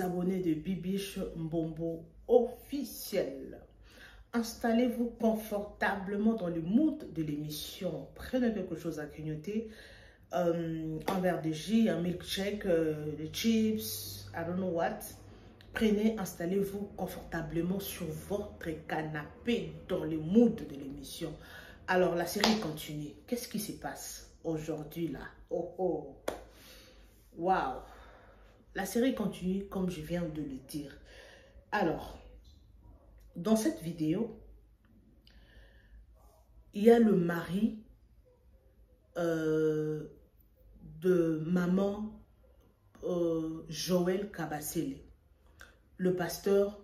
abonnés de Bibiche Mbombo officiel. Installez-vous confortablement dans le mood de l'émission. Prenez quelque chose à grignoter. Un verre de jus, un milkshake, des chips, I don't know what. Prenez, installez-vous confortablement sur votre canapé dans le mood de l'émission. Alors, la série continue. Qu'est-ce qui se passe aujourd'hui là? Oh oh! Waouh! La série continue comme je viens de le dire. Alors, dans cette vidéo, il y a le mari de maman Joël Kabasele. Le pasteur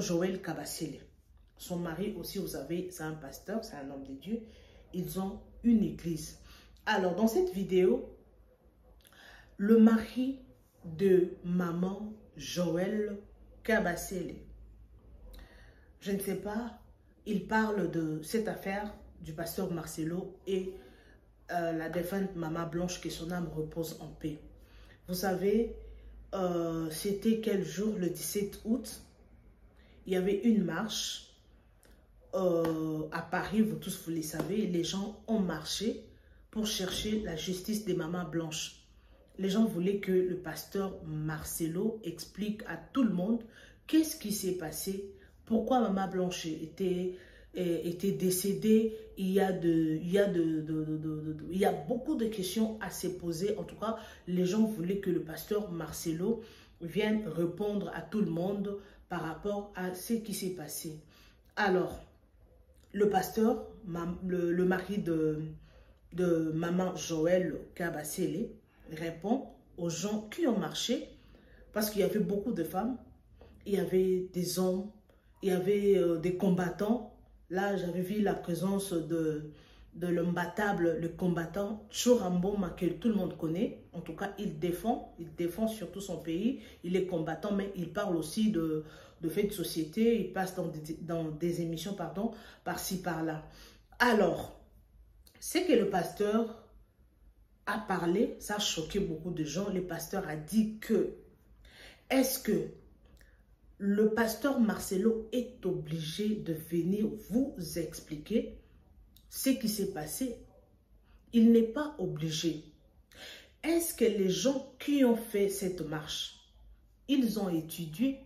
Joël Kabasele. Son mari aussi, vous savez, c'est un pasteur, c'est un homme de Dieu. Ils ont une église. Alors, dans cette vidéo, le mari de maman Joël Kabasele, je ne sais pas, il parle de cette affaire du pasteur Marcelo et la défunte maman Blanche, que son âme repose en paix. Vous savez, c'était quel jour? Le 17 août, il y avait une marche à Paris, vous tous vous le savez, les gens ont marché pour chercher la justice des mamans blanches. Les gens voulaient que le pasteur Marcelo explique à tout le monde qu'est-ce qui s'est passé, pourquoi maman Blanche était décédée. Il y a beaucoup de questions à se poser. En tout cas, les gens voulaient que le pasteur Marcelo vienne répondre à tout le monde par rapport à ce qui s'est passé. Alors, le pasteur, le mari de maman Joël Kabasele, répond aux gens qui ont marché, parce qu'il y avait beaucoup de femmes, il y avait des hommes, il y avait des combattants. Là, j'avais vu la présence de l'imbattable, le combattant Choramboma, que tout le monde connaît. En tout cas, il défend surtout son pays. Il est combattant, mais il parle aussi de faits de société. Il passe dans des émissions, pardon, par-ci, par-là. Alors, c'est que le pasteur a parlé, ça a choqué beaucoup de gens. Le pasteur a dit que, est-ce que le pasteur Marcelo est obligé de venir vous expliquer ce qui s'est passé? Il n'est pas obligé. Est-ce que les gens qui ont fait cette marche, ils ont étudié?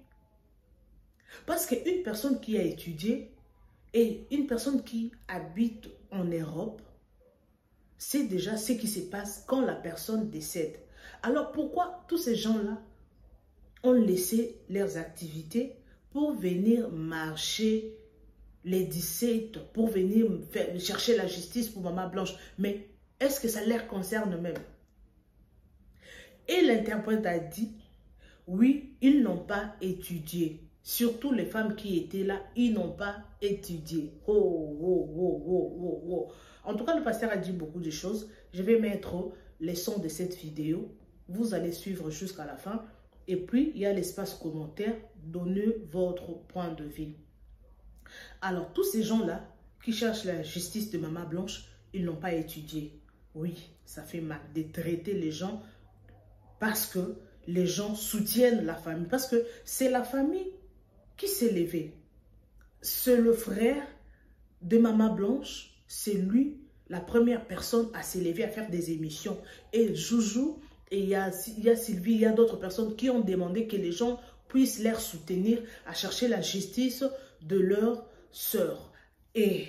Parce qu'une personne qui a étudié et une personne qui habite en Europe, c'est déjà ce qui se passe quand la personne décède. Alors pourquoi tous ces gens-là ont laissé leurs activités pour venir marcher les 17, pour venir chercher la justice pour maman Blanche? Mais est-ce que ça les concerne même? Et l'interprète a dit, oui, ils n'ont pas étudié. Surtout les femmes qui étaient là, ils n'ont pas étudié. Oh, oh, oh, oh, oh, oh. En tout cas, le pasteur a dit beaucoup de choses. Je vais mettre les sons de cette vidéo. Vous allez suivre jusqu'à la fin. Et puis, il y a l'espace commentaire. Donnez votre point de vue. Alors, tous ces gens-là qui cherchent la justice de maman Blanche, ils n'ont pas étudié. Oui, ça fait mal de traiter les gens parce que les gens soutiennent la famille. Parce que c'est la famille qui s'est levée. C'est le frère de maman Blanche. C'est lui, la première personne à s'élever, à faire des émissions. Et Joujou, et il y a Sylvie, il y a d'autres personnes qui ont demandé que les gens puissent les soutenir à chercher la justice de leur sœur. Et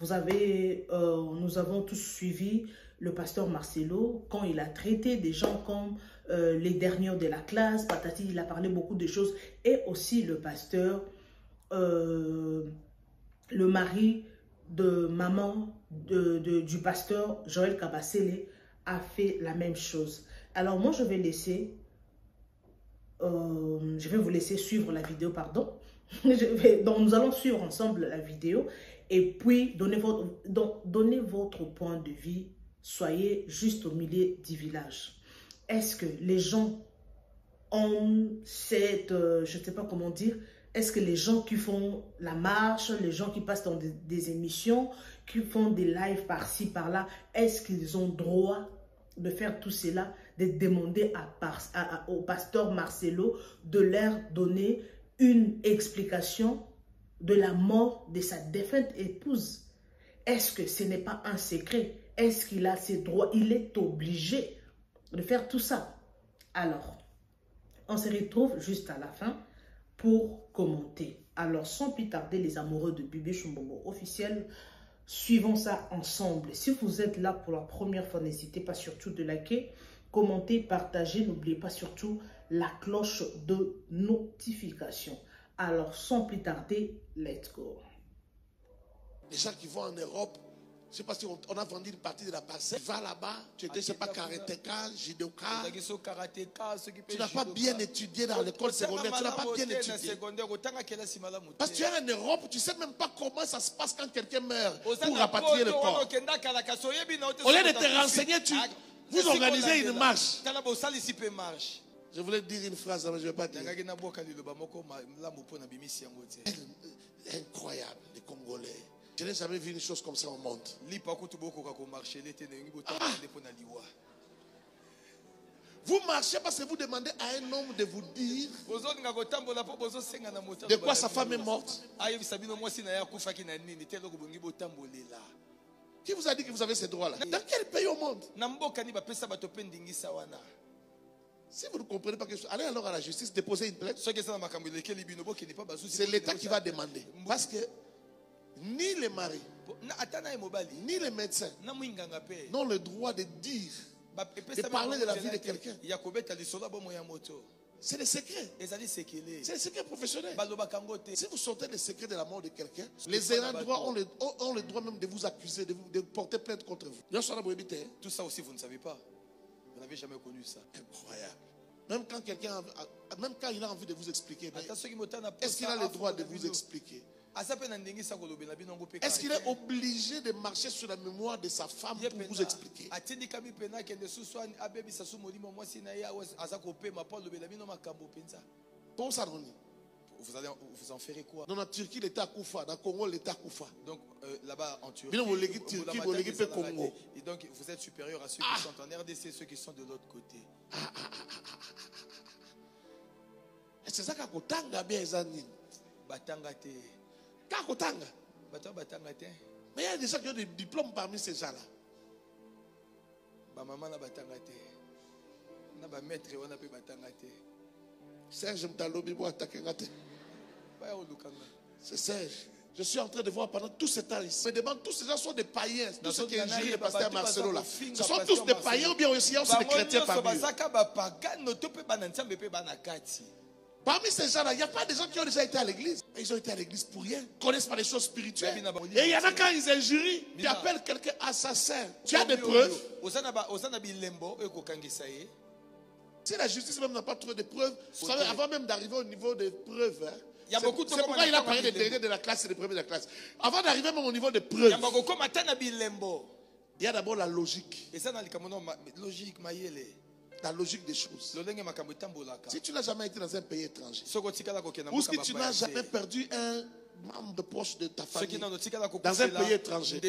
vous avez, nous avons tous suivi le pasteur Marcelo quand il a traité des gens comme les derniers de la classe, patati, il a parlé beaucoup de choses. Et aussi le pasteur, le mari de maman du pasteur Joël Kabasele a fait la même chose. Alors moi je vais vous laisser suivre la vidéo, pardon. Donc nous allons suivre ensemble la vidéo et puis donner votre point de vue. Soyez juste au milieu du village. Est-ce que les gens ont cette, je ne sais pas comment dire, est-ce que les gens qui font la marche, les gens qui passent dans des émissions, qui font des lives par-ci, par-là, est-ce qu'ils ont droit de faire tout cela? de demander au pasteur Marcelo de leur donner une explication de la mort de sa défunte épouse. Est-ce que ce n'est pas un secret? Est-ce qu'il a ses droits? Il est obligé de faire tout ça. Alors, on se retrouve juste à la fin pour commenter. Alors, sans plus tarder, les amoureux de Bébé Chumbobo officiel, suivons ça ensemble. Si vous êtes là pour la première fois, n'hésitez pas surtout de liker, commenter, partager. N'oubliez pas surtout la cloche de notification. Alors, sans plus tarder, let's go. Les gens qui vont en Europe, je ne sais pas si on a vendu une partie de la parcelle. Va là-bas, tu étais, je ne sais pas, karatéka, judoka. Tu n'as pas bien étudié dans l'école secondaire. Tu n'as pas bien étudié. Parce que tu es en Europe, tu ne sais même pas comment ça se passe quand quelqu'un meurt pour rapatrier le corps. Au lieu de te renseigner, vous organisez une marche. Je voulais dire une phrase, mais je ne vais pas dire. Incroyable, les Congolais. Je n'ai jamais vu une chose comme ça au monde. Vous marchez parce que vous demandez à un homme de vous dire de quoi sa femme est morte. Qui vous a dit que vous avez ces droits-là? Dans quel pays au monde? Si vous ne comprenez pas quelque chose, allez alors à la justice, déposez une plainte. C'est l'État qui va demander. Parce que ni les maris, ni les médecins n'ont le droit de dire, de parler de la vie de quelqu'un. C'est des secrets. C'est des secrets professionnels. Si vous sortez les secrets de la mort de quelqu'un, les ayants droit ont le droit même de vous accuser, de porter plainte contre vous. Tout ça aussi, vous ne savez pas. Vous n'avez jamais connu ça. Incroyable. Même quand il a envie de vous expliquer, est-ce qu'il a le droit de vous expliquer? Est-ce qu'il est obligé de marcher sur la mémoire de sa femme pour vous expliquer? Comment ça, vous en ferez quoi? Dans la Turquie, l'État Koufa. Dans le Congo, l'État Koufa. Donc là-bas en Turquie, et donc vous êtes supérieur à ceux qui sont en RDC, ceux qui sont de l'autre côté. C'est ça qu'Akotanga bien Zanine. Batangate. Kakotanga. Batangate. Mais il y a des gens qui ont des diplômes parmi ces gens-là. Maman na batangate. Na ba maître on a pu batangate. Serge Mtalobi boit attaquer. C'est Serge. Je suis en train de voir pendant tout ce temps ici. Je me demande, tous ces gens sont des païens. Tous ceux qui injurient le pasteur Marcelo là. Ce sont tous des païens ou bien aussi des chrétiens parmi eux. Parmi ces gens-là, il n'y a pas des gens qui ont déjà été à l'église. Ils ont été à l'église pour rien. Ils ne connaissent pas les choses spirituelles. Et il y en a quand ils injurient, ils appellent quelqu'un assassin. Tu as des preuves? Si la justice même n'a pas trouvé de preuves, avant même d'arriver au niveau des preuves, c'est pourquoi il a parlé des derniers de la classe et des premiers de la classe. Avant d'arriver même au niveau des preuves, il y a d'abord la logique. La logique des choses. Si tu n'as jamais été dans un pays étranger, ou si tu n'as jamais perdu un membre de proche de ta famille dans un pays étranger, tu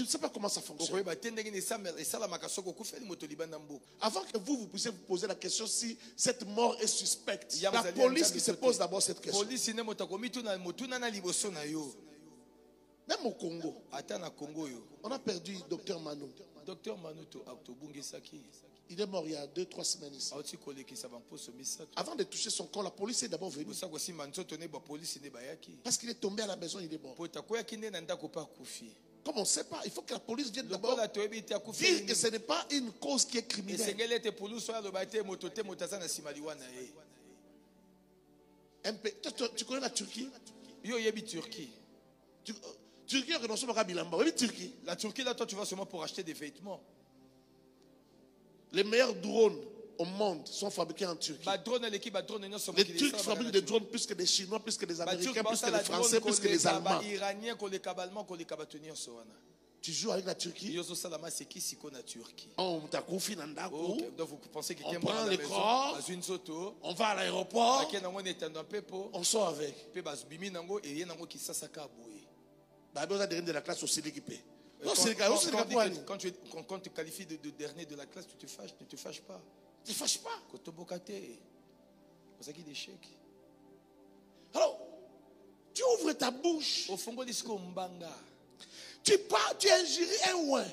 ne sais pas comment ça fonctionne. Avant que vous puissiez vous poser la question si cette mort est suspecte, la police qui se pose d'abord cette question. Même au Congo, on a perdu Dr Manu. Docteur Manuto il est mort il y a 2-3 semaines ici. Avant de toucher son corps, la police est d'abord venue. Parce qu'il est tombé à la maison, il est mort. Comme on ne sait pas, il faut que la police vienne d'abord dire que ce n'est pas une cause qui est criminelle. Tu connais la Turquie? La Turquie, là, toi, tu vas seulement pour acheter des vêtements. Les meilleurs drones au monde sont fabriqués en Turquie. Les Turcs fabriquent des drones plus que des Chinois, plus que des Américains, plus que les Français, plus que les Allemands. Tu joues avec la Turquie? On t'a confié dans le vous pensez que on prend les corps, on va à l'aéroport, on sort avec. De la classe aussi l'équipée. Quand tu qualifies de dernier de la classe, tu te fâches, ne te fâches pas. Ne te fâche pas. C'est ça qui d'échec. Alors, tu ouvres ta bouche. Au fond, Tu pars, tu injures un ouin.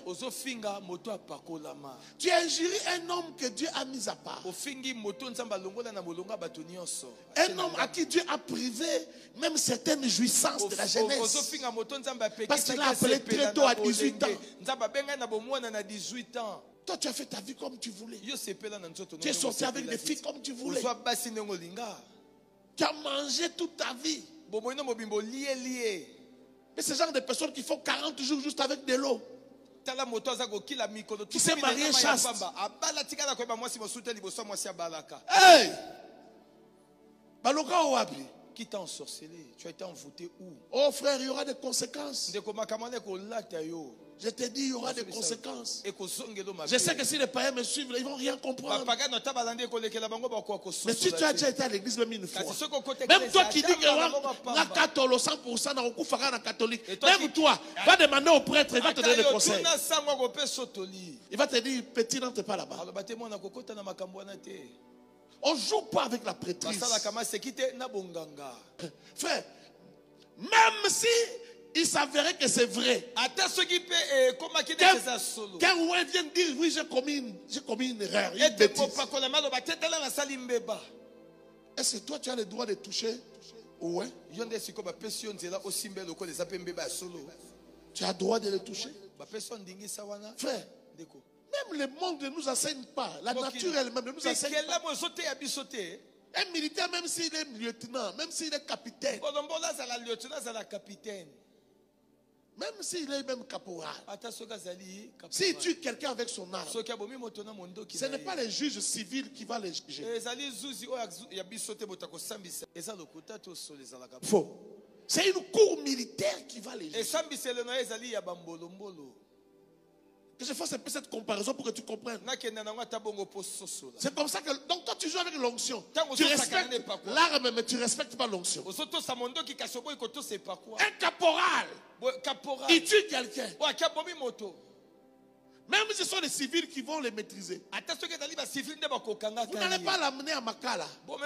Tu injures un homme que Dieu a mis à part. Un homme à qui Dieu a privé même certaines jouissances de la jeunesse. Parce qu'il a appelé très tôt à 18 ans. Toi, tu as fait ta vie comme tu voulais. Tu es sorti avec des filles comme tu voulais. Tu as mangé toute ta vie. Mais ce genre de personnes qui font 40 jours juste avec de l'eau. Qui s'est marié chaste. Hey! Baloka Owabi. Qui t'a ensorcelé? Tu as été envoûté où? Oh frère, il y aura des conséquences. Je te dis, il y aura des conséquences. Je sais que si les païens me suivent, ils ne vont rien comprendre. Mais si tu as déjà été à l'église même une fois, même toi qui dis que la catholique 100% dans le catholique, même toi, va demander au prêtre, il va te donner des conseils. Il va te dire, petit, n'entre pas là-bas. On ne joue pas avec la prêtrise. Frère, même si il s'avérait que c'est vrai. Quand on vient dire, oui, j'ai commis une erreur, une bêtise. Est-ce que toi, tu as le droit de toucher? Ouais. Tu as le droit de le toucher? Frère, même le monde ne nous enseigne pas. La nature elle-même ne nous enseigne pas. Un militaire, même s'il est lieutenant, même s'il est capitaine, même s'il est même caporal, s'il tue quelqu'un avec son arme, ce n'est pas le juge civil qui va le juger. Faux. C'est une cour militaire qui va les juger. Que je fasse un peu cette comparaison pour que tu comprennes. C'est comme ça que... Donc toi tu joues avec l'onction. Tu respectes l'arme mais tu ne respectes pas l'onction. Un caporal, il tue quelqu'un. Même si ce sont les civils qui vont les maîtriser. Vous n'allez pas l'amener à Makala. Vous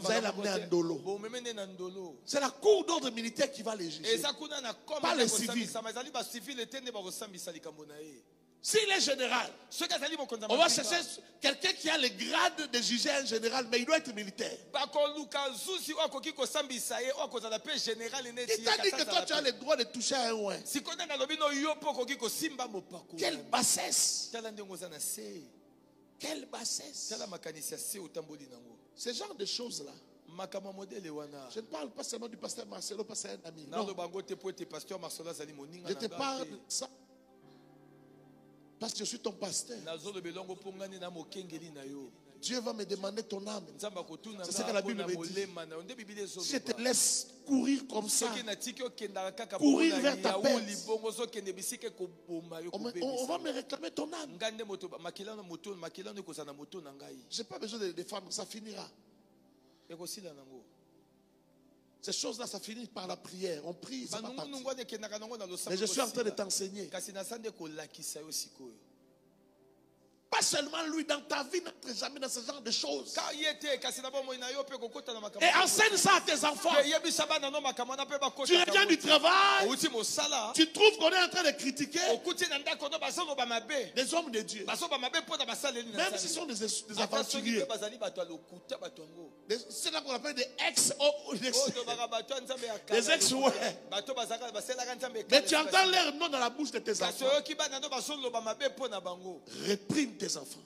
allez l'amener à Ndolo. C'est la cour d'ordre militaire qui va les juger. Pas les civils. S'il est général, on va chercher quelqu'un qui a le grade de juger un général, mais il doit être militaire. Il t'a dit que toi tu as le droit de toucher à un ouin. Quelle bassesse! Quelle bassesse! Ce genre de choses-là. Je ne parle pas seulement du pasteur Marcelo, parce que c'est un ami. Non. Je te parle de ça. Parce que je suis ton pasteur. Dieu va me demander ton âme. C'est ce que la Bible me dit. Si je te laisse courir comme ça, courir vers ta perte, on va me réclamer ton âme. Je n'ai pas besoin de le défendre, ça finira. Ces choses-là, ça finit par la prière. On prie, ça va partir. Mais je suis en train de t'enseigner. Pas seulement lui, dans ta vie, n'entre jamais dans ce genre de choses. Et enseigne ça à tes enfants. Tu reviens du travail, tu trouves qu'on est en train de critiquer des hommes de Dieu. Même s'ils sont des aventuriers. C'est là qu'on appelle des ex. Des ex, ouais. Mais tu entends leur nom dans la bouche de tes enfants. Réprime tes enfants.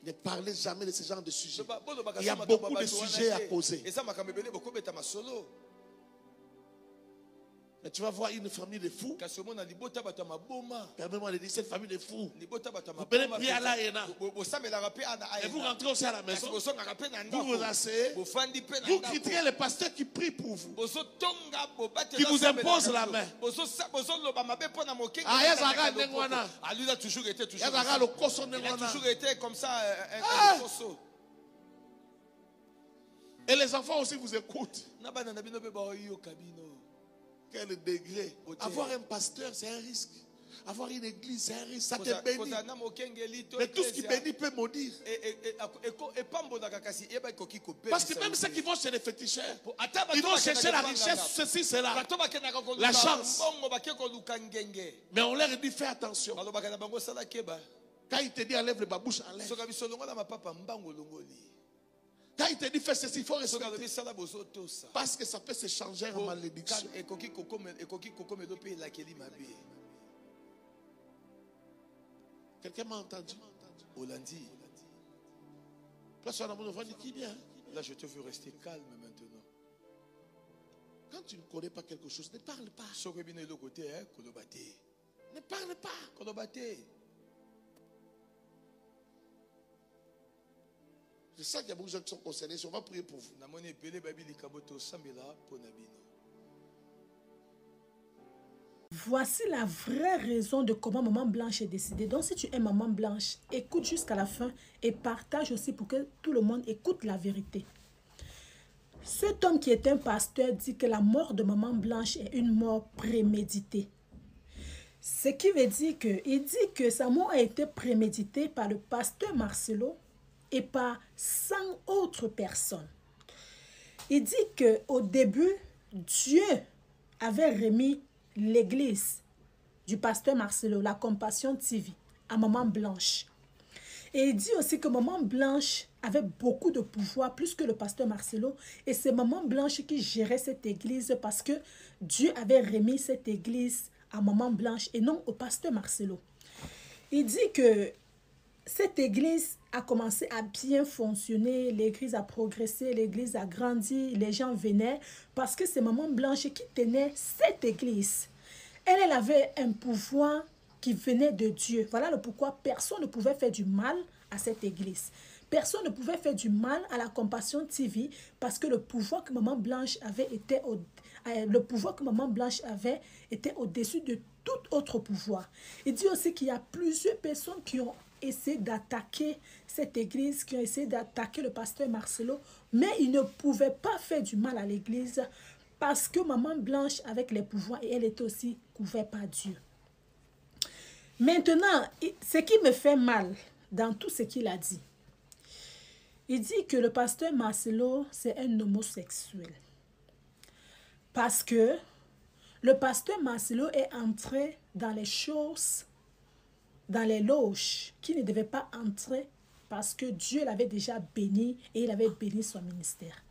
Ne parlez jamais de ce genre de sujet. Il y a beaucoup de sujets à poser. Mais tu vas voir une famille de fous. Permets-moi de dire, cette famille de fous. Vous venez prier à la ENA. Et vous rentrez aussi à la maison. Vous vous asseyez. Vous critiquez les pasteurs qui prient pour vous. Qui vous imposent la main. Ah, Yazara Nengwana. Yazara le Koso Nengwana. Il a toujours été comme ça, un Koso. Et les enfants aussi vous écoutent. quel degré. Avoir un pasteur, c'est un risque. Avoir une église, c'est un risque. Ça te bénit. Mais tout ce qui bénit peut maudire. Parce que même ceux qui vont chez les féticheurs, ils vont chercher la richesse, ceci, cela, la chance. Mais on leur dit fais attention. Quand il te dit enlève le babouche, enlève. Quand il te dit fais ceci, il faut respecter. Parce que ça peut se changer en malédiction. Quelqu'un m'a entendu? Hollandi. Là, je te veux rester calme maintenant. Quand tu ne connais pas quelque chose, ne parle pas. Ne parle pas. Je sais qu'il y a beaucoup de gens qui sont concernés. On va prier pour vous. Voici la vraie raison de comment Maman Blanche est décidée. Donc, si tu es Maman Blanche, écoute jusqu'à la fin et partage aussi pour que tout le monde écoute la vérité. Cet homme qui est un pasteur dit que la mort de Maman Blanche est une mort préméditée. Ce qui veut dire il dit que sa mort a été préméditée par le pasteur Marcelo et par 100 autres personnes. Il dit qu'au début, Dieu avait remis l'église du pasteur Marcelo, la Compassion TV, à Maman Blanche. Et il dit aussi que Maman Blanche avait beaucoup de pouvoir, plus que le pasteur Marcelo. Et c'est Maman Blanche qui gérait cette église parce que Dieu avait remis cette église à Maman Blanche et non au pasteur Marcelo. Il dit que cette église a commencé à bien fonctionner, l'église a progressé, l'église a grandi, les gens venaient parce que c'est Maman Blanche qui tenait cette église. Elle avait un pouvoir qui venait de Dieu. Voilà le pourquoi personne ne pouvait faire du mal à cette église. Personne ne pouvait faire du mal à la Compassion TV parce que le pouvoir que Maman Blanche avait était au-dessus de tout autre pouvoir. Il dit aussi qu'il y a plusieurs personnes qui ont essayé d'attaquer cette église, qui ont essayé d'attaquer le pasteur Marcelo, mais ils ne pouvaient pas faire du mal à l'église parce que Maman Blanche avec les pouvoirs et elle était aussi couverte par Dieu. Maintenant, ce qui me fait mal dans tout ce qu'il a dit, il dit que le pasteur Marcelo, c'est un homosexuel. Parce que le pasteur Marcelo est entré dans les choses, dans les loges, qui ne devait pas entrer parce que Dieu l'avait déjà béni et il avait béni son ministère.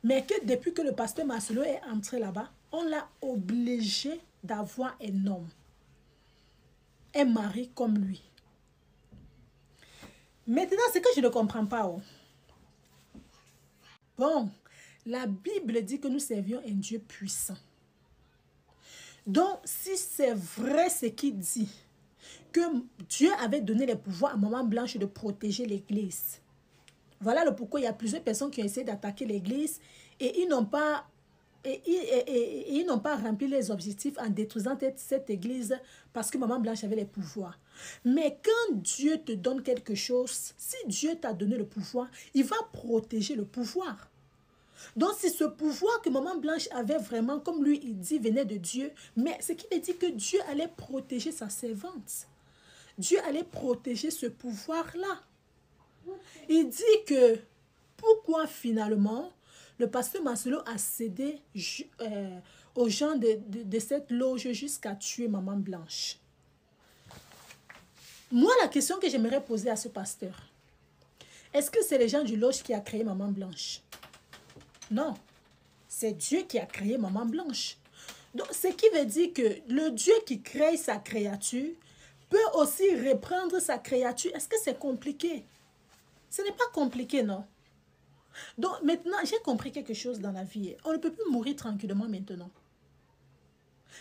Mais que depuis que le pasteur Marcelo est entré là-bas, on l'a obligé d'avoir un homme, un mari comme lui. Maintenant, c'est que je ne comprends pas. Oh. Bon, la Bible dit que nous servions un Dieu puissant. Donc, si c'est vrai ce qu'il dit, que Dieu avait donné les pouvoirs à Maman Blanche de protéger l'église. Voilà le pourquoi il y a plusieurs personnes qui ont essayé d'attaquer l'église et ils n'ont pas rempli les objectifs en détruisant cette église parce que Maman Blanche avait les pouvoirs. Mais quand Dieu te donne quelque chose, si Dieu t'a donné le pouvoir, il va protéger le pouvoir. Donc, si ce pouvoir que Maman Blanche avait vraiment, comme lui, il dit, venait de Dieu, mais ce qui veut dire que Dieu allait protéger sa servante. Dieu allait protéger ce pouvoir-là. Il dit que pourquoi finalement le pasteur Marcelo a cédé aux gens de cette loge jusqu'à tuer Maman Blanche. Moi, la question que j'aimerais poser à ce pasteur, est-ce que c'est les gens du loge qui a créé Maman Blanche? Non, c'est Dieu qui a créé Maman Blanche. Donc, ce qui veut dire que le Dieu qui crée sa créature peut aussi reprendre sa créature. Est-ce que c'est compliqué? Ce n'est pas compliqué, non? Donc, maintenant, j'ai compris quelque chose dans la vie. On ne peut plus mourir tranquillement maintenant.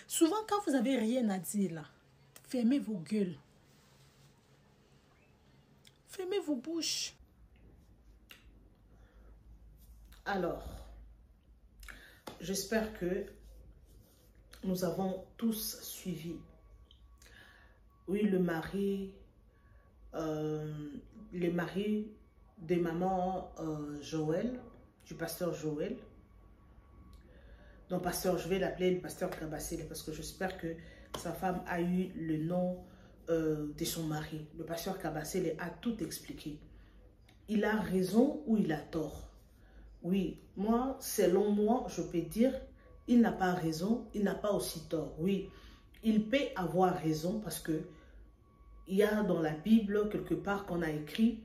Souvent, quand vous n'avez rien à dire, là, fermez vos gueules. Fermez vos bouches. Alors, j'espère que nous avons tous suivi. Oui, les maris de maman Joël, du pasteur Joël, Donc, pasteur, je vais l'appeler le pasteur Kabassele parce que j'espère que sa femme a eu le nom de son mari. Le pasteur Kabassele a tout expliqué. Il a raison ou il a tort. Oui, moi, selon moi, je peux dire, il n'a pas raison, il n'a pas aussi tort. Oui, il peut avoir raison parce que il y a dans la Bible quelque part qu'on a écrit,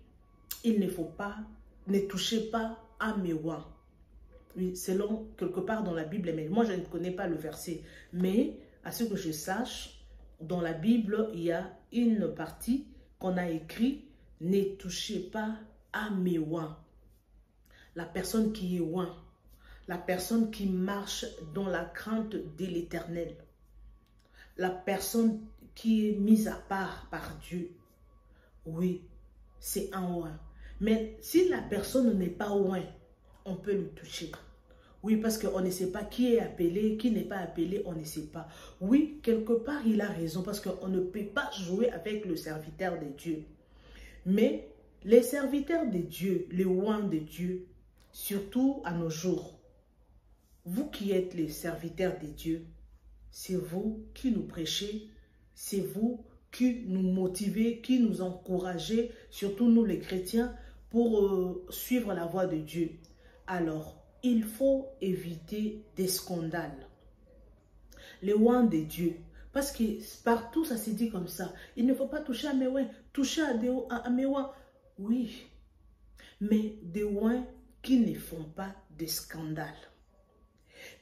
il ne faut pas, ne touchez pas à mes oies. Oui, selon quelque part dans la Bible, mais moi je ne connais pas le verset. Mais à ce que je sache, dans la Bible, il y a une partie qu'on a écrit, ne touchez pas à mes oies. La personne qui est oint, la personne qui marche dans la crainte de l'Éternel, la personne qui est mise à part par Dieu. Oui, c'est un oint. Mais si la personne n'est pas oint, on peut le toucher. Oui, parce qu'on ne sait pas qui est appelé, qui n'est pas appelé, on ne sait pas. Oui, quelque part, il a raison parce qu'on ne peut pas jouer avec le serviteur de Dieu. Mais les serviteurs de Dieu, les oints de Dieu, surtout à nos jours, vous qui êtes les serviteurs de Dieu, c'est vous qui nous prêchez, c'est vous qui nous motivez, qui nous encouragez, surtout nous les chrétiens, pour suivre la voie de Dieu. Alors, il faut éviter des scandales. Les oints de Dieu, parce que partout ça se dit comme ça, il ne faut pas toucher à mes oints, toucher à mes oints. Oui, mais des oints qui ne font pas de scandales.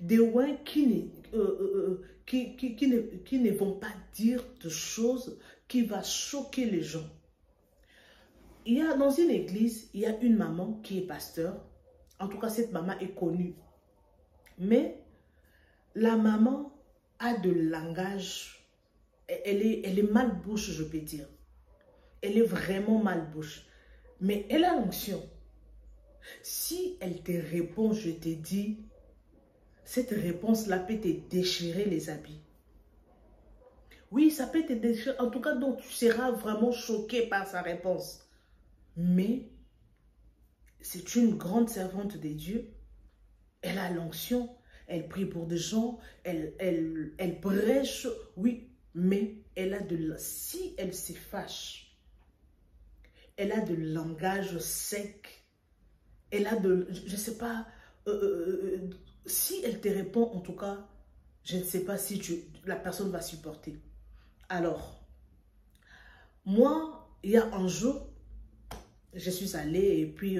Des oints qui ne vont pas dire de choses qui vont choquer les gens. Il y a dans une église, il y a une maman qui est pasteur. En tout cas, cette maman est connue. Mais la maman a de langage. Elle est mal-bouche, je peux dire. Elle est vraiment mal-bouche. Mais elle a l'onction. Si elle te répond, je te dis, cette réponse-là peut te déchirer les habits. Oui, ça peut te déchirer. En tout cas, donc, tu seras vraiment choqué par sa réponse. Mais c'est une grande servante de Dieu. Elle a l'onction. Elle prie pour des gens. Elle prêche. Oui, mais elle a si elle se fâche, elle a de langage sec. Elle a je ne sais pas, si elle te répond, en tout cas, je ne sais pas si la personne va supporter. Alors, moi, il y a un jour, je suis allée et puis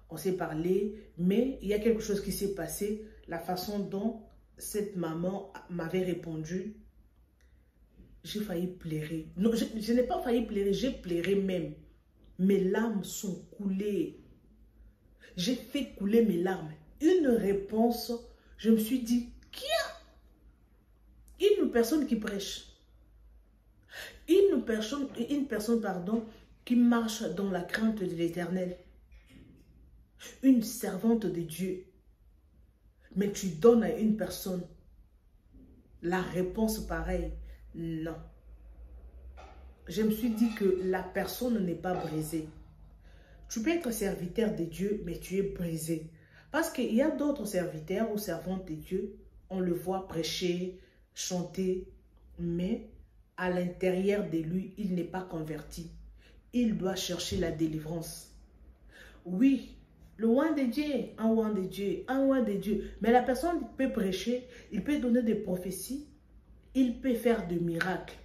on s'est parlé, mais il y a quelque chose qui s'est passé, la façon dont cette maman m'avait répondu, j'ai failli pleurer. Non, je n'ai pas failli pleurer, j'ai pleuré même. Mes larmes sont coulées. J'ai fait couler mes larmes. Une réponse, je me suis dit, qui a une personne qui prêche, une personne, pardon, qui marche dans la crainte de l'Éternel, une servante de Dieu, mais tu donnes à une personne la réponse pareille. Non. Je me suis dit que la personne n'est pas brisée. Tu peux être serviteur de Dieu, mais tu es brisé. Parce qu'il y a d'autres serviteurs ou servantes de Dieu, on le voit prêcher, chanter, mais à l'intérieur de lui, il n'est pas converti. Il doit chercher la délivrance. Oui, le oint de Dieu, un oint de Dieu, un oint de Dieu. Mais la personne peut prêcher, il peut donner des prophéties, il peut faire des miracles,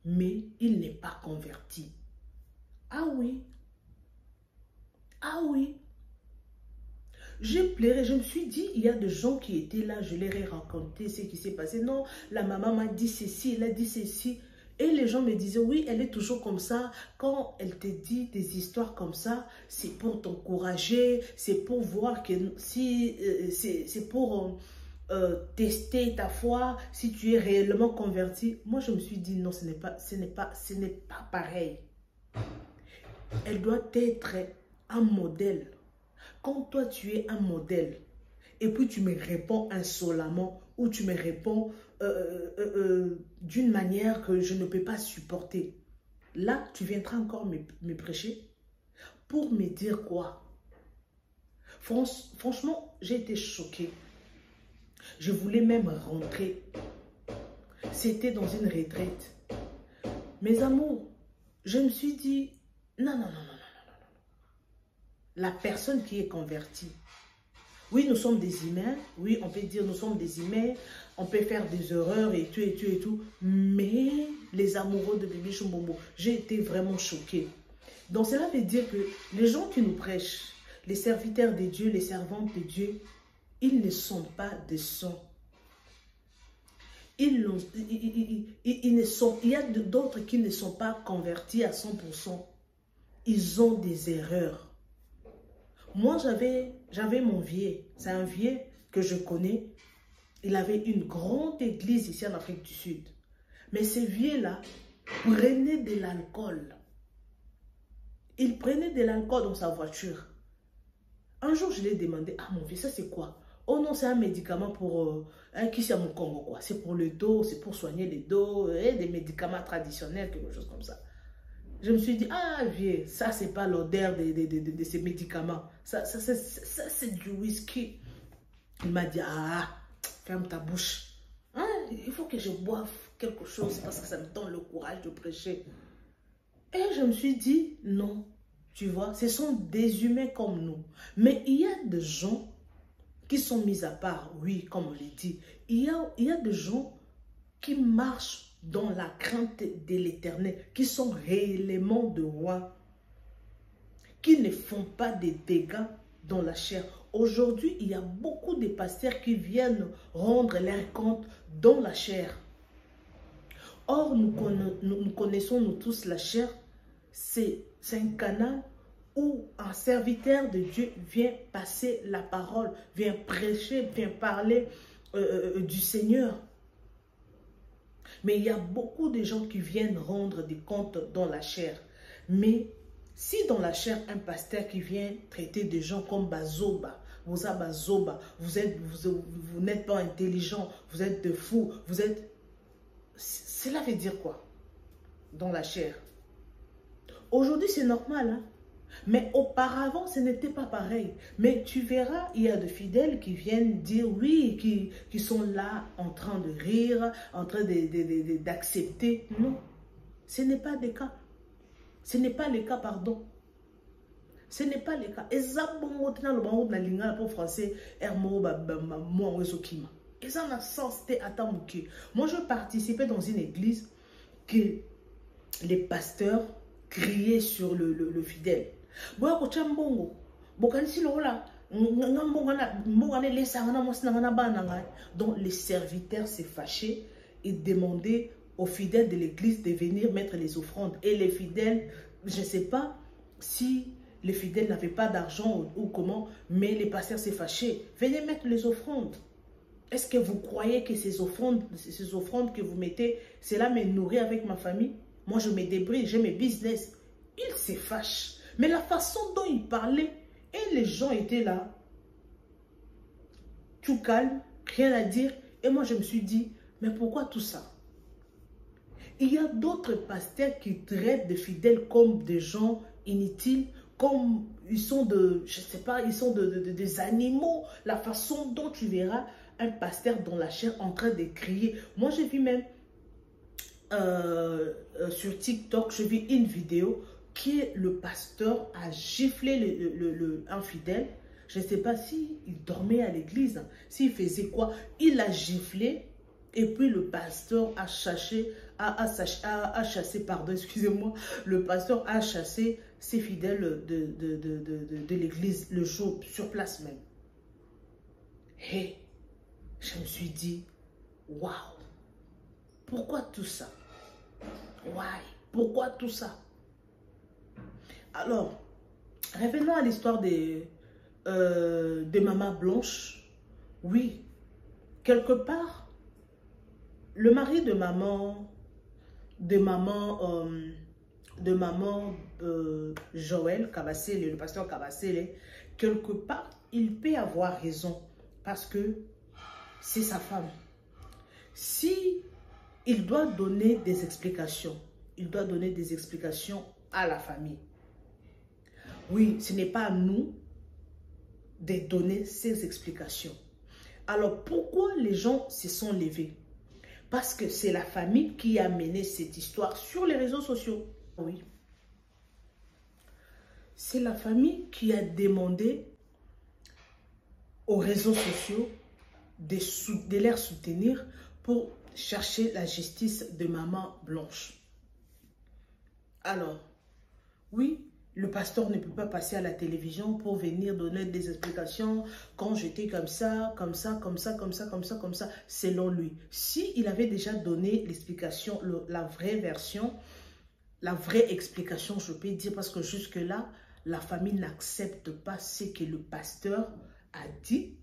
mais il n'est pas converti. Ah oui. Ah oui. J'ai pleuré, je me suis dit, il y a des gens qui étaient là, je leur ai raconté ce qui s'est passé. Non, la maman m'a dit ceci, elle a dit ceci. Et les gens me disaient, oui, elle est toujours comme ça. Quand elle te dit des histoires comme ça, c'est pour t'encourager, c'est pour voir que si, c'est pour tester ta foi, si tu es réellement converti. Moi, je me suis dit, non, ce n'est pas pareil. Elle doit être un modèle. Quand toi, tu es un modèle, et puis tu me réponds insolemment, ou tu me réponds d'une manière que je ne peux pas supporter, là, tu viendras encore me prêcher pour me dire quoi? Franchement, j'ai été choquée. Je voulais même rentrer. C'était dans une retraite. Mes amours, je me suis dit, non, non, non, non, non, non, non. La personne qui est convertie, oui, nous sommes des humains, oui, on peut dire nous sommes des humains, on peut faire des erreurs et tout, et tout, et tout, mais les amoureux de Bébé Choumbombo, j'ai été vraiment choquée. Donc cela veut dire que les gens qui nous prêchent, les serviteurs de Dieu, les servantes de Dieu, ils ne sont pas des saints. Il y a d'autres qui ne sont pas convertis à 100%. Ils ont des erreurs. Moi, j'avais mon vieux. C'est un vieux que je connais. Il avait une grande église ici en Afrique du Sud. Mais ce vieux-là prenait de l'alcool. Il prenait de l'alcool dans sa voiture. Un jour, je lui ai demandé, ah mon vieux, ça c'est quoi? Oh non, c'est un médicament pour... qui c'est à mon Congo quoi? C'est pour le dos, c'est pour soigner les dos, des médicaments traditionnels, quelque chose comme ça. Je me suis dit, ah vieux, ça c'est pas l'odeur de ces médicaments. Ça c'est du whisky. Il m'a dit, ah, ferme ta bouche. Hein? Il faut que je boive quelque chose parce que ça me donne le courage de prêcher. Et je me suis dit, non, tu vois, ce sont des humains comme nous. Mais il y a des gens qui sont mis à part, oui, comme on l'a dit. Il y a des gens qui marchent dans la crainte de l'Éternel, qui sont réellement de rois, qui ne font pas de dégâts dans la chair. Aujourd'hui, il y a beaucoup de pasteurs qui viennent rendre leur compte dans la chair. Or, nous connaissons nous tous la chair, c'est un canal où un serviteur de Dieu vient passer la parole, vient prêcher, vient parler du Seigneur. Mais il y a beaucoup de gens qui viennent rendre des comptes dans la chair. Mais si dans la chair, un pasteur qui vient traiter des gens comme Bazoba, vous n'êtes pas intelligent, vous êtes de fous, vous êtes... Cela veut dire quoi dans la chair? Aujourd'hui, c'est normal, hein? Mais auparavant, ce n'était pas pareil. Mais tu verras, il y a de fidèles qui viennent dire oui, qui sont là en train de rire, en train d'accepter. Non, ce n'est pas le cas. Ce n'est pas le cas, pardon. Ce n'est pas le cas. Et ça, pour français, moi, je participais dans une église que les pasteurs criaient sur le fidèle. Donc les serviteurs s'est fâché et demandaient aux fidèles de l'église de venir mettre les offrandes. Et les fidèles, je ne sais pas si les fidèles n'avaient pas d'argent ou comment, mais les pasteurs s'est fâché. Venez mettre les offrandes. Est-ce que vous croyez que ces offrandes que vous mettez, cela me nourrit avec ma famille? Moi, je me débrouille, j'ai mes business. Il se fâche. Mais la façon dont il parlait, et les gens étaient là, tout calme, rien à dire. Et moi, je me suis dit, mais pourquoi tout ça? Il y a d'autres pasteurs qui traitent des fidèles comme des gens inutiles, comme ils sont je sais pas, ils sont des animaux. La façon dont tu verras un pasteur dans la chair en train de crier. Moi, j'ai vu même sur TikTok, j'ai vu une vidéo qui est le pasteur a giflé un fidèle. Je ne sais pas s'il dormait à l'église, s'il faisait quoi. Il a giflé et puis le pasteur a chassé, pardon, excusez-moi, le pasteur a chassé ses fidèles de l'église le jour, sur place même. Et je me suis dit, waouh, pourquoi tout ça? Why? Pourquoi tout ça? Alors, revenons à l'histoire de Maman Blanche. Oui, quelque part, le mari de maman Joël Kabasele, le pasteur Kabasele, quelque part, il peut avoir raison parce que c'est sa femme. Si il doit donner des explications, il doit donner des explications à la famille. Oui, ce n'est pas à nous de donner ces explications. Alors, pourquoi les gens se sont levés? Parce que c'est la famille qui a mené cette histoire sur les réseaux sociaux. Oui. C'est la famille qui a demandé aux réseaux sociaux de les soutenir pour chercher la justice de maman Blanche. Alors, oui, le pasteur ne peut pas passer à la télévision pour venir donner des explications quand j'étais comme ça, comme ça, comme ça, comme ça, comme ça, comme ça, selon lui. S'il avait déjà donné l'explication, la vraie version, la vraie explication, je peux dire, parce que jusque-là, la famille n'accepte pas ce que le pasteur a dit.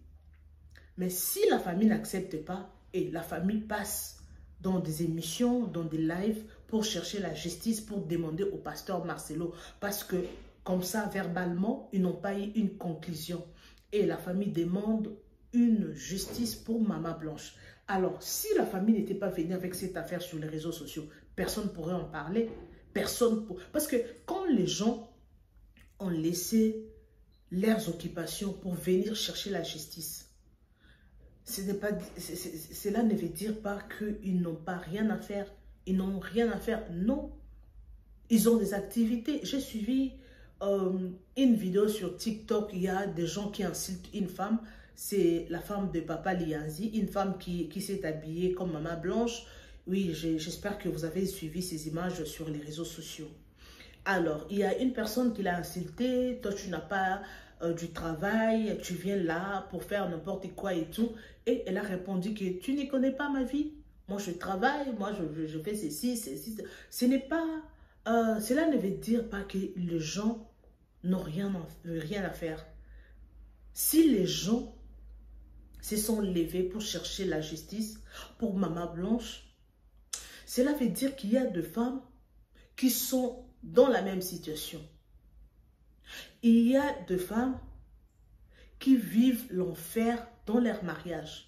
Mais si la famille n'accepte pas, et la famille passe dans des émissions, dans des lives, pour chercher la justice, pour demander au pasteur Marcelo, parce que comme ça, verbalement, ils n'ont pas eu une conclusion. Et la famille demande une justice pour maman Blanche. Alors, si la famille n'était pas venue avec cette affaire sur les réseaux sociaux, personne ne pourrait en parler. Parce que quand les gens ont laissé leurs occupations pour venir chercher la justice, cela ne veut dire pas qu'ils n'ont pas rien à faire. Ils n'ont rien à faire. Non. Ils ont des activités. J'ai suivi une vidéo sur TikTok. Il y a des gens qui insultent une femme. C'est la femme de Papa Lianzi. Une femme qui s'est habillée comme maman Blanche. Oui, j'espère que vous avez suivi ces images sur les réseaux sociaux. Alors, il y a une personne qui l'a insultée. Toi, tu n'as pas du travail. Tu viens là pour faire n'importe quoi et tout. Et elle a répondu que tu ne connais pas ma vie. Moi, je travaille. Moi, je fais ceci, ceci. Ce n'est pas... cela ne veut dire pas que les gens n'ont rien à faire. Si les gens se sont levés pour chercher la justice pour maman Blanche, cela veut dire qu'il y a des femmes qui sont dans la même situation. Il y a des femmes qui vivent l'enfer dans leur mariage.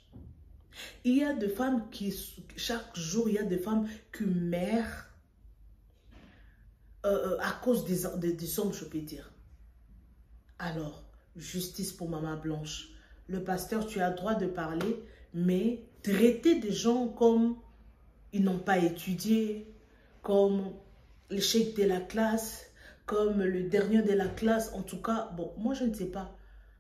Il y a des femmes qui, chaque jour, il y a des femmes qui meurent à cause des hommes, je peux dire. Alors, justice pour maman Blanche. Le pasteur, tu as le droit de parler, mais traiter des gens comme ils n'ont pas étudié, comme l'échec de la classe, comme le dernier de la classe. En tout cas, bon, moi je ne sais pas.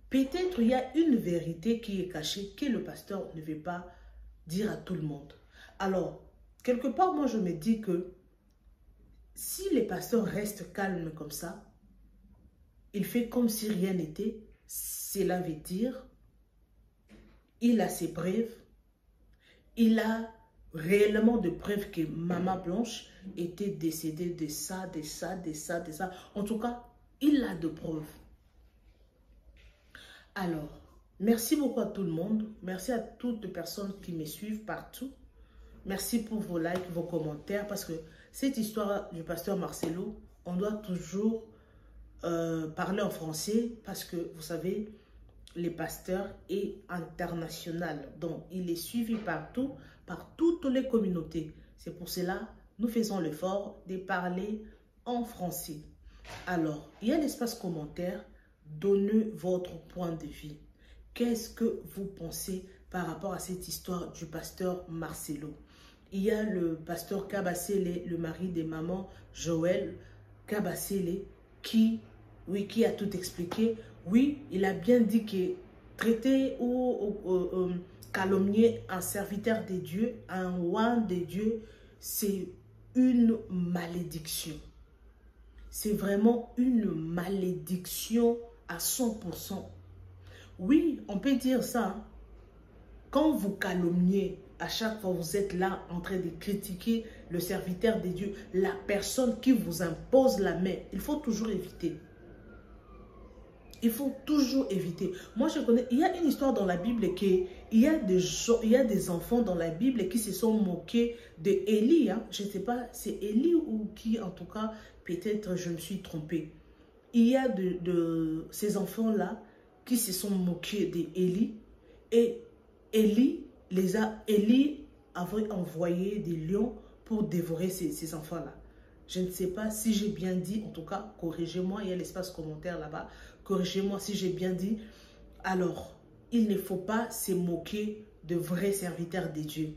Peut-être il y a une vérité qui est cachée que le pasteur ne veut pas dire à tout le monde. Alors, quelque part, moi je me dis que si les pasteurs restent calmes comme ça, il fait comme si rien n'était, cela veut dire il a ses preuves, il a réellement de preuves que maman Blanche était décédée de ça, de ça, de ça, de ça. En tout cas, il a de preuves. Alors, merci beaucoup à tout le monde. Merci à toutes les personnes qui me suivent partout. Merci pour vos likes, vos commentaires, parce que cette histoire du pasteur Marcelo, on doit toujours parler en français, parce que vous savez, le pasteur est international. Donc, il est suivi partout, par toutes les communautés. C'est pour cela nous faisons l'effort de parler en français. Alors, il y a l'espace commentaire. Donnez votre point de vue. Qu'est-ce que vous pensez par rapport à cette histoire du pasteur Marcelo? Il y a le pasteur Kabasele, le mari de maman Joël Kabasele, qui a tout expliqué. Oui, il a bien dit que traiter ou calomnier un serviteur de Dieu, un roi de Dieu, c'est une malédiction. C'est vraiment une malédiction à 100%. Oui, on peut dire ça. Hein. Quand vous calomniez, à chaque fois vous êtes là en train de critiquer le serviteur de Dieu, la personne qui vous impose la main, il faut toujours éviter. Il faut toujours éviter. Moi, je connais, il y a une histoire dans la Bible qu'il y a des enfants dans la Bible qui se sont moqués de Élie. Hein. Je ne sais pas, c'est Élie ou qui, en tout cas, peut-être je me suis trompée. Il y a de ces enfants-là qui se sont moqués d'Élie. Et Élie avait envoyé des lions pour dévorer ces enfants-là. Je ne sais pas si j'ai bien dit, en tout cas, corrigez-moi, il y a l'espace commentaire là-bas. Corrigez-moi si j'ai bien dit. Alors, il ne faut pas se moquer de vrais serviteurs de Dieu.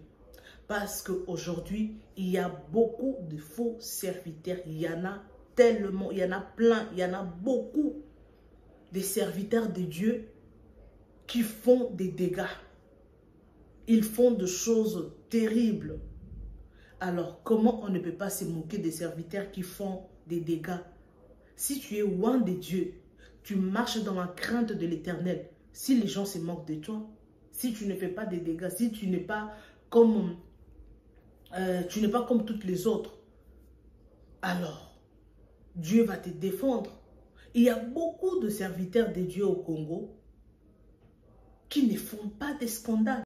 Parce qu'aujourd'hui, il y a beaucoup de faux serviteurs. Il y en a tellement, il y en a plein, il y en a beaucoup de serviteurs de Dieu qui font des dégâts. Ils font des choses terribles. Alors, comment on ne peut pas se moquer des serviteurs qui font des dégâts? Si tu es loin de Dieu, tu marches dans la crainte de l'Éternel. Si les gens se moquent de toi, si tu ne fais pas des dégâts, si tu n'es pas comme toutes les autres, alors Dieu va te défendre. Il y a beaucoup de serviteurs de Dieu au Congo qui ne font pas de scandales.